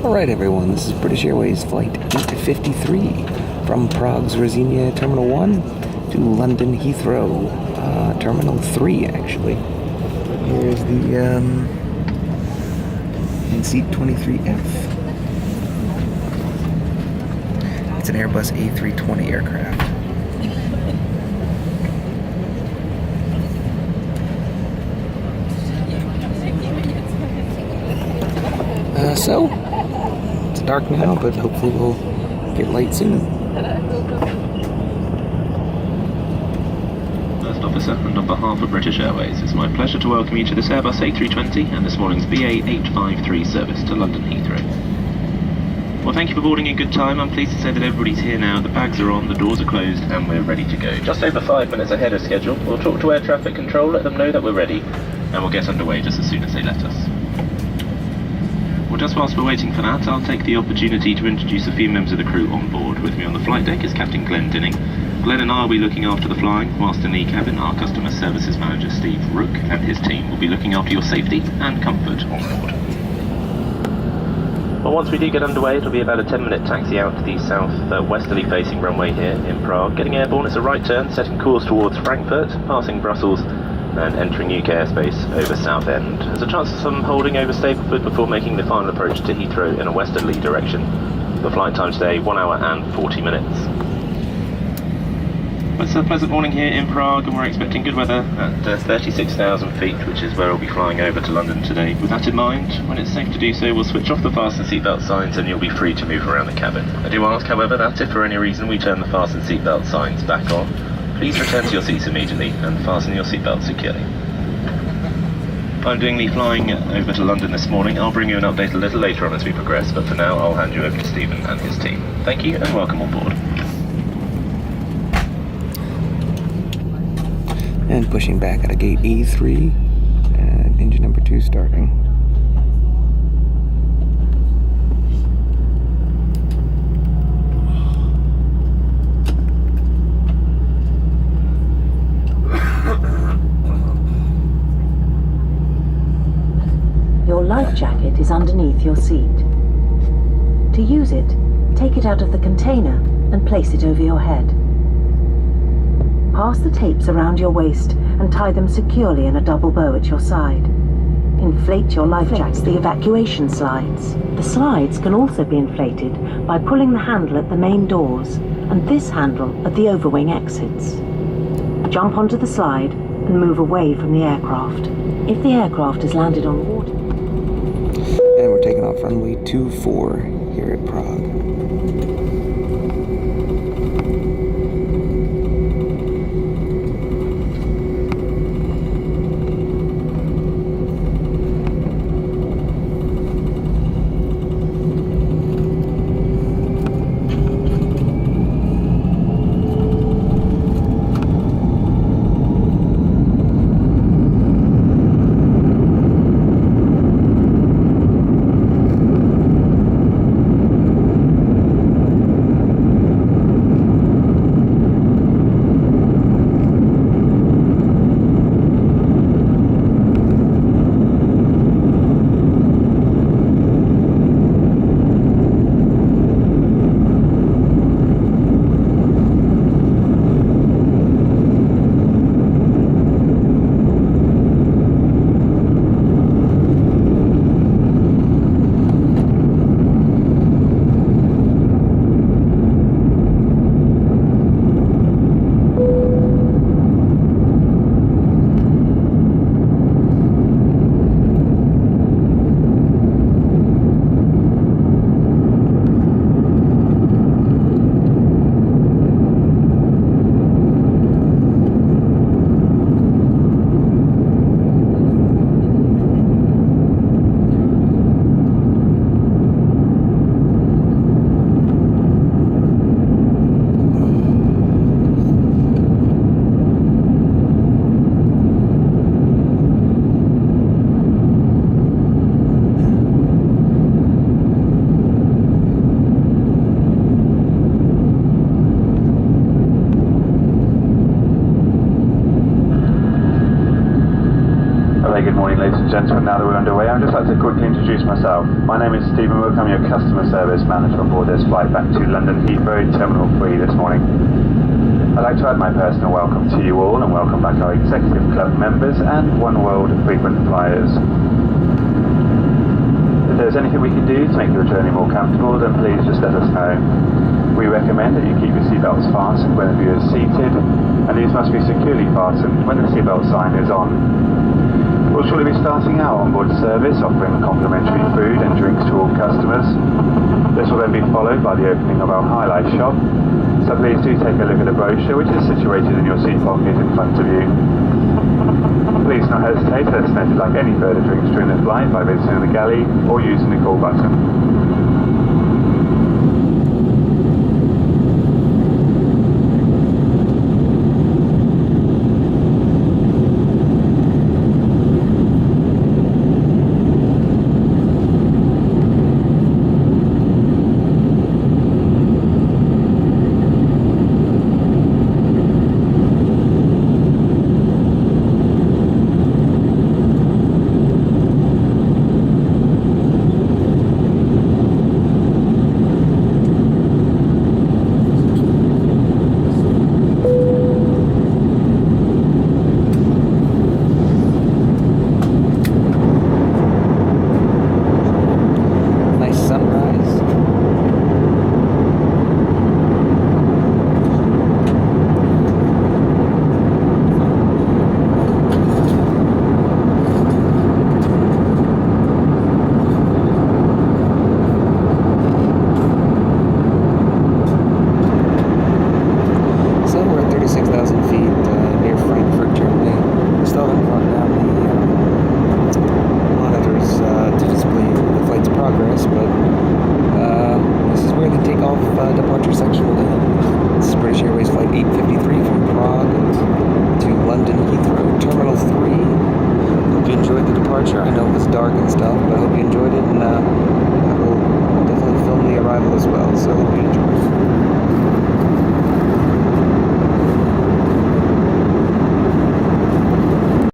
Alright everyone, this is British Airways Flight 853 from Prague's Rozinia Terminal 1 to London Heathrow, Terminal 3 actually. Here's the in-seat 23F. It's an Airbus A320 aircraft. So, it's dark now, but hopefully we'll get light soon. First officer, and on behalf of British Airways, it's my pleasure to welcome you to this Airbus A320 and this morning's BA853 service to London Heathrow. Well, thank you for boarding in good time. I'm pleased to say that everybody's here now, the bags are on, the doors are closed, and we're ready to go. Just over 5 minutes ahead of schedule, we'll talk to air traffic control, let them know that we're ready, and we'll get underway just as soon as they let us. Well, just whilst we're waiting for that, I'll take the opportunity to introduce a few members of the crew on board. With me on the flight deck is Captain Glenn Dinning. Glenn and I will be looking after the flying, whilst in the cabin, our Customer Services Manager Steve Rook and his team will be looking after your safety and comfort on board. Well, once we do get underway, it'll be about a 10-minute taxi out to the south-westerly facing runway here in Prague. Getting airborne is a right turn, setting course towards Frankfurt, passing Brussels, and entering UK airspace over Southend. There's a chance of some holding over Stapleford before making the final approach to Heathrow in a westerly direction. The flight time today, 1 hour and 40 minutes. It's a pleasant morning here in Prague, and we're expecting good weather at 36,000 feet, which is where we'll be flying over to London today. With that in mind, when it's safe to do so, we'll switch off the fasten seatbelt signs and you'll be free to move around the cabin. I do ask, however, that if for any reason we turn the fasten seatbelt signs back on, please return to your seats immediately and fasten your seatbelt securely. I'm doing the flying over to London this morning. I'll bring you an update a little later on as we progress, but for now I'll hand you over to Stephen and his team. Thank you and welcome on board. And pushing back out of gate E3, and engine number 2 starting. Your life jacket is underneath your seat. To use it, take it out of the container and place it over your head. Pass the tapes around your waist and tie them securely in a double bow at your side. Inflate your life jacket, the evacuation slides. The slides can also be inflated by pulling the handle at the main doors and this handle at the overwing exits. Jump onto the slide and move away from the aircraft. If the aircraft is landed on water, and we're taking off runway 24 here at Prague. ladies and gentlemen, now that we're underway, I'd just like to quickly introduce myself. My name is Stephen Wilk, I'm your customer service manager on board this flight back to London Heathrow Terminal 3 this morning. I'd like to add my personal welcome to you all and welcome back our Executive Club members and One World frequent flyers. If there's anything we can do to make your journey more comfortable, then please just let us know. We recommend that you keep your seatbelts fastened whenever you're seated, and these must be securely fastened when the seatbelt sign is on. We'll shortly be starting our onboard service, offering complimentary food and drinks to all customers. This will then be followed by the opening of our highlight shop, so please do take a look at the brochure, which is situated in your seat pocket in front of you. Please do not hesitate to let us know if you'd like any further drinks during the flight by visiting the galley or using the call button. Departure section will end. This is British Airways Flight 853 from Prague to London Heathrow Terminal 3. Hope you enjoyed the departure. I know it was dark and stuff, but I hope you enjoyed it, and I will definitely film the arrival as well, so hope you enjoyed it.